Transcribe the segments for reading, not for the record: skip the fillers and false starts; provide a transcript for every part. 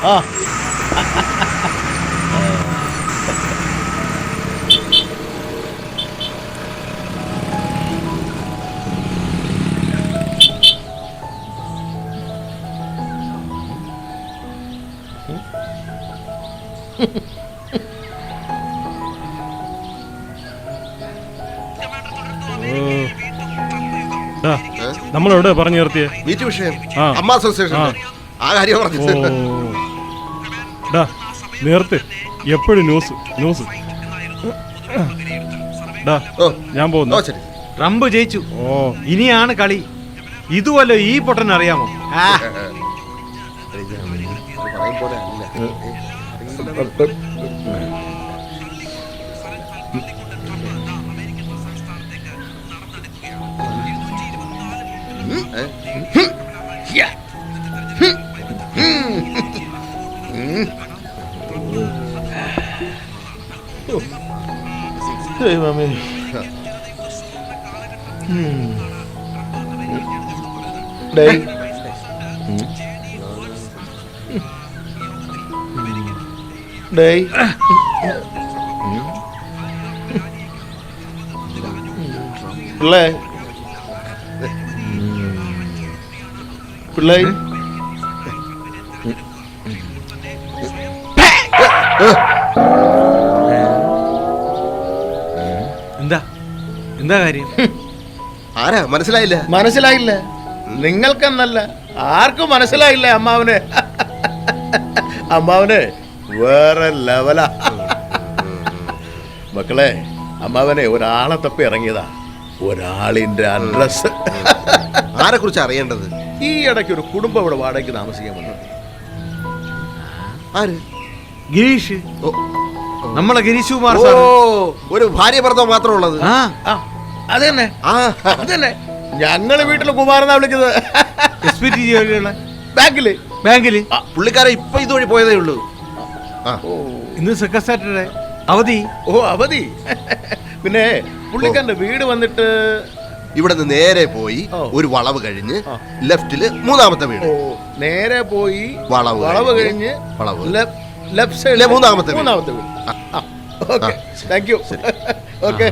ആ നമ്മളെവിടെ പറഞ്ഞു നിർത്തിയേ? മീറ്റ് വിഷയം അമ്മ അസോസിയേഷൻ ആ കാര്യം പറഞ്ഞു. നേരത്തെ എപ്പോഴും ന്യൂസ് ന്യൂസ്. ഞാൻ പോകുന്നു. ട്രംപ് ജയിച്ചു. ഇനിയാണ് കളി. ഇതുവല്ലോ ഈ പൊട്ടൻ അറിയാമോ? ദൈവമേ. ഡേയ് ഡേയ് പിള്ളേ പിള്ളേ എന്താ എന്താ കാര്യം? ആരാ മനസ്സിലായില്ല? മനസ്സിലായില്ല നിങ്ങൾക്കെന്നല്ല ആർക്കും മനസ്സിലായില്ല. അമ്മാവനെ അമ്മാവനെ വേറെ ലെവലാ. മക്കളെ അമ്മാവനെ ഒരാളെ തപ്പി ഇറങ്ങിയതാ. ഒരാളിന്റെ അഡ്രസ്. ആരെ കുറിച്ച് അറിയേണ്ടത്? ഈ ഇടയ്ക്ക് ഒരു കുടുംബം ഇവിടെ വാടകയ്ക്ക് താമസിക്കാൻ വന്നു. ആര്? ഗിരീഷ്. നമ്മളെ ഗിരീഷ് കുമാർ. ഒരു ഭാര്യ ഭർത്താവ് മാത്രം ഉള്ളത്? അത് തന്നെ അത് തന്നെ. ഞങ്ങള് വീട്ടില് കുമാരനാ വിളിക്കുന്നത്. ബാങ്കില് പുള്ളിക്കാരൻ ഇപ്പൊ ഇതുവഴി പോയതേ ഉള്ളൂ. ഇന്ന് സെക്രട്ടറി അവധി. അവധി. പിന്നെ പുള്ളിക്കാരന്റെ വീട് വന്നിട്ട് ഇവിടെ നിന്ന് നേരെ പോയി ഒരു വളവ് കഴിഞ്ഞ് ലെഫ്റ്റില് മൂന്നാമത്തെ വീട്. നേരെ പോയി വളവ് കഴിഞ്ഞ് ലെഫ്റ്റ് സൈഡിലെ മൂന്നാമത്തെ വീട്. Okay thank you. ഓക്കെ.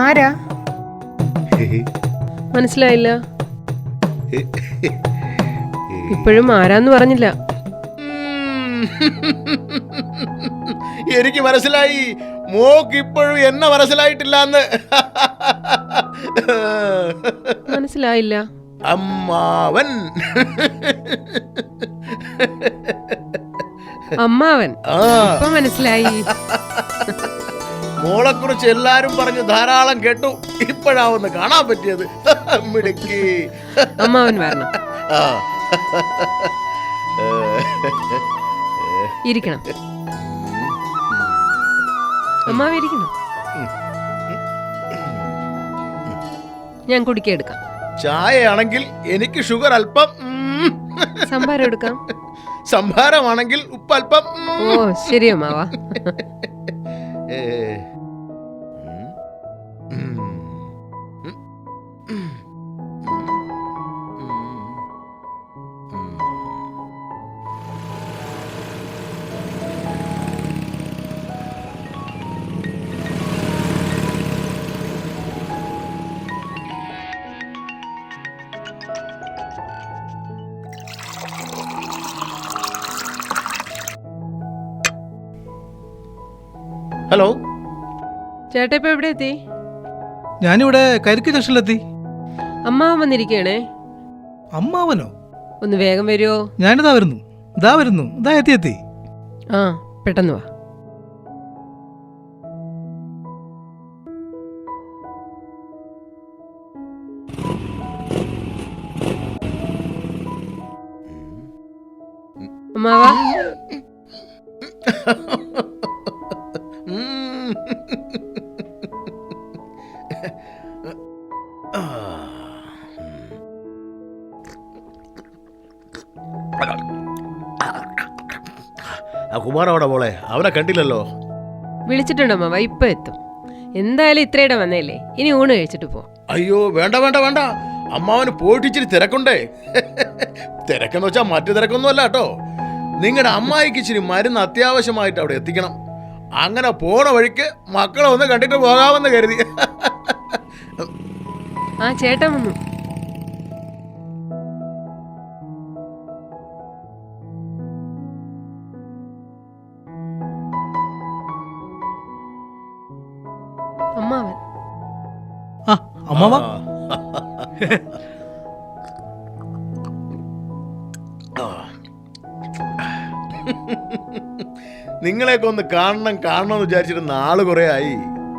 ആരാ? മനസ്സിലായില്ല. ഇപ്പോഴും ആരാന്ന് പറഞ്ഞില്ല. എനിക്ക് മനസ്സിലായി. മോക്ക് ഇപ്പോഴും എന്നെ മനസ്സിലായിട്ടില്ല. മനസ്സിലായില്ല. അമ്മാവൻ. അമ്മാവൻ. ഇപ്പൊ മനസ്സിലായി. മോളെ കുറിച്ച് എല്ലാരും പറഞ്ഞു ധാരാളം കേട്ടു. ഇപ്പോഴാവുന്ന കാണാൻ പറ്റിയത്. മിടുക്കി. അമ്മാവൻ വരണം. ഇരിക്കണം. അമ്മാവ് ഇരിക്കണം. ഞാൻ കുടിക്കെടുക്കാം. ചായയാണെങ്കിൽ എനിക്ക് ഷുഗർ അല്പം. സംഭാരം എടുക്കാം. സംഭാരമാണെങ്കിൽ ഉപ്പ് അല്പം. ഓ ശരി അമ്മാവാ. ഹലോ, ചേട്ടാ ഇപ്പൊ എവിടെ എത്തി? ഞാനിവിടെ കരിക്ക് ജംഗ്ഷനിലെത്തി. അമ്മാവൻ വന്നിരിക്കണേ. അമ്മാവനോ? ഒന്ന് വേഗം വരുമോ? ഞാനിതാ വരുന്നു, ഇതാ എത്തി. ആ പെട്ടെന്ന് വാ. അമ്മാവാ, ആ കുമാരവിടെ മോളെ, അവനെ കണ്ടില്ലല്ലോ. വിളിച്ചിട്ടുണ്ടോ അമ്മാവ? ഇപ്പൊ എത്തും. എന്തായാലും ഇത്രയുടെ വന്നേലേ, ഇനി ഊണ് കഴിച്ചിട്ട് പോ. അയ്യോ വേണ്ട വേണ്ട വേണ്ട, അമ്മാവന് പോയിട്ട് ഇച്ചിരി തിരക്കുണ്ടേ. തിരക്കെന്ന് വെച്ചാൽ മറ്റു തിരക്കൊന്നും അല്ല കേട്ടോ. നിങ്ങളുടെ അമ്മായിക്ക് ഇച്ചിരി മരുന്ന് അത്യാവശ്യമായിട്ട് അവിടെ എത്തിക്കണം. അങ്ങനെ പോണ വഴിക്ക് മക്കളെ ഒന്ന് കണ്ടിട്ട് പോകാമെന്ന് കരുതി. ആ ചേട്ടൻ വന്നു. അമ്മാവൻ. ആ അമ്മാവ, നിങ്ങളെയൊക്കെ ഒന്ന് കാണണം കാണണമെന്ന് വിചാരിച്ചിട്ട് നാള് കുറെ ആയി.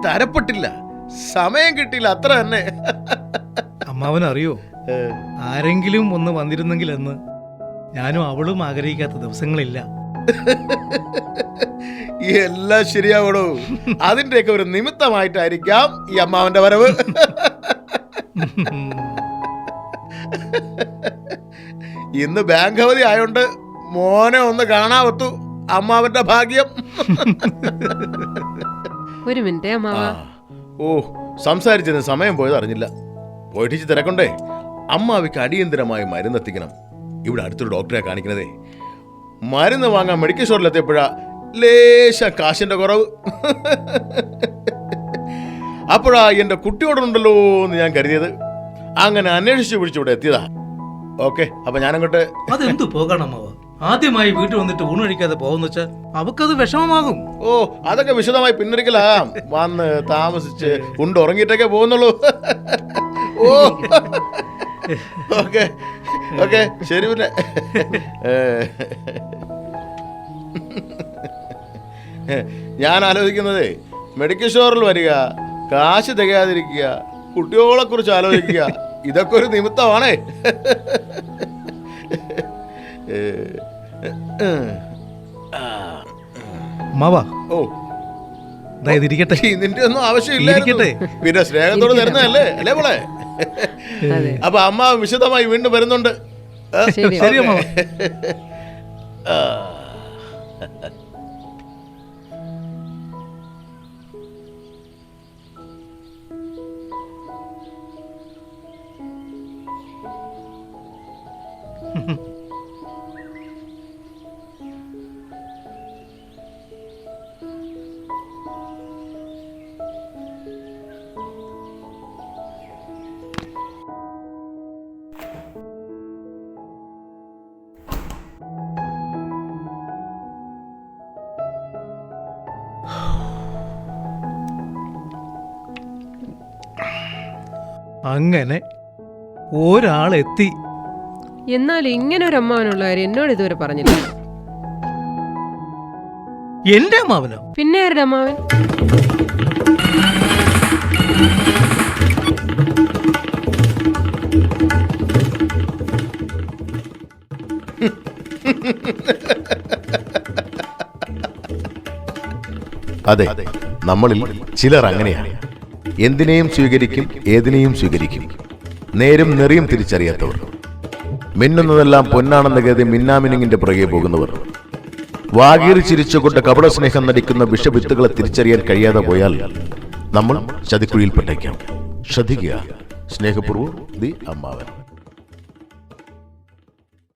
തരപ്പെട്ടില്ല, സമയം കിട്ടിയില്ല, അത്ര തന്നെ. അമ്മാവൻ അറിയോ, ആരെങ്കിലും ഒന്ന് വന്നിരുന്നെങ്കിൽ എന്ന് ഞാനും അവളും ആഗ്രഹിക്കാത്ത ദിവസങ്ങളില്ല. എല്ലാം ശരിയാവണോ? അതിന്റെയൊക്കെ ഒരു നിമിത്തമായിട്ടായിരിക്കാം ഈ അമ്മാവന്റെ വരവ്. ഇന്ന് ബാങ്ക് അവധി ആയോണ്ട് മോനെ ഒന്ന് കാണാവത്തു. അമ്മാവന്റെ ഭാഗ്യം. ഒരു മിനിറ്റ് അമ്മാവ. ഓ, സംസാരിച്ചതിന് സമയം പോയത് അറിഞ്ഞില്ല. പോയിട്ട് തിരക്കൊണ്ടേ. അമ്മാവിക്ക് അടിയന്തരമായി മരുന്നെത്തിക്കണം. ഇവിടെ അടുത്തൊരു ഡോക്ടറെ കാണിക്കണതേ. മരുന്ന് വാങ്ങാൻ മെഡിക്കൽ സ്റ്റോറിലെത്തിയപ്പോഴാ ലേശ കാശിന്റെ കുറവ്. അപ്പോഴാ എന്റെ കുട്ടിയോടുണ്ടല്ലോ എന്ന് ഞാൻ കരുതിയത്. അങ്ങനെ അന്വേഷിച്ച് പിടിച്ച് ഇവിടെ എത്തിയതാ. ഓക്കെ, അപ്പൊ ഞാനങ്ങോട്ട്. അതെന്തു പോകണം അമ്മാവ, ആദ്യമായി വീട്ടിൽ വന്നിട്ട് ഊണ് കഴിക്കാതെ പോകുന്ന വെച്ചാൽ അവക്കത് വിഷമമാകും. ഓ, അതൊക്കെ വിശദമായി പിന്നൊരിക്കലാം. വന്ന് താമസിച്ച് ഉറങ്ങിയിട്ടൊക്കെ പോകുന്നുള്ളൂ. ഓ ഓക്കെ ഓക്കെ, ശരി. പിന്നെ ഞാൻ ആലോചിക്കുന്നതേ, മെഡിക്കൽ സ്റ്റോറിൽ വരിക, കാശ് തികയാതിരിക്കുക, കുട്ടികളെ കുറിച്ച് ആലോചിക്കുക, ഇതൊക്കെ ഒരു നിമിത്തമാണേ. അമ്മാവ, ഓ ഇരിക്കട്ടെ. നിന്റെ ഒന്നും ആവശ്യമില്ല. പിന്നെ സ്നേഹത്തോട് തരുന്നതല്ലേ അല്ലേ മോളെ? അപ്പൊ അമ്മ വിശദമായി വീണ്ടും വരുന്നുണ്ട്. ശരി അമ്മാവ. അങ്ങനെ ഒരാളെത്തി. എന്നാൽ ഇങ്ങനെ ഒരു അമ്മാവനുള്ള കാര്യം എന്നോട് ഇതുവരെ പറഞ്ഞില്ല. എന്റെ അമ്മാവനോ? പിന്നെ ആരുടെ അമ്മാവൻ? അതെ, നമ്മളിൽ ചിലർ അങ്ങനെയാണ്. എന്തിനേയും സ്വീകരിക്കും, ഏതിനെയും സ്വീകരിക്കും. നേരും നെറിയും തിരിച്ചറിയാത്തവർ, മിന്നുന്നതെല്ലാം പൊന്നാണെന്ന് കരുതി മിന്നാമിനുങ്ങിന്റെ പുറകെ പോകുന്നവർ, വാഗീർ ചിരിച്ചുകൊണ്ട് കപട സ്നേഹം നടിക്കുന്ന വിഷവിത്തുകളെ തിരിച്ചറിയാൻ കഴിയാതെ പോയാൽ നമ്മൾ ചതിക്കുഴിയിൽപ്പെട്ടേക്കാം. ശ്രദ്ധിക്കുക. സ്നേഹപൂർവ്വം ദി അമ്മാവൻ.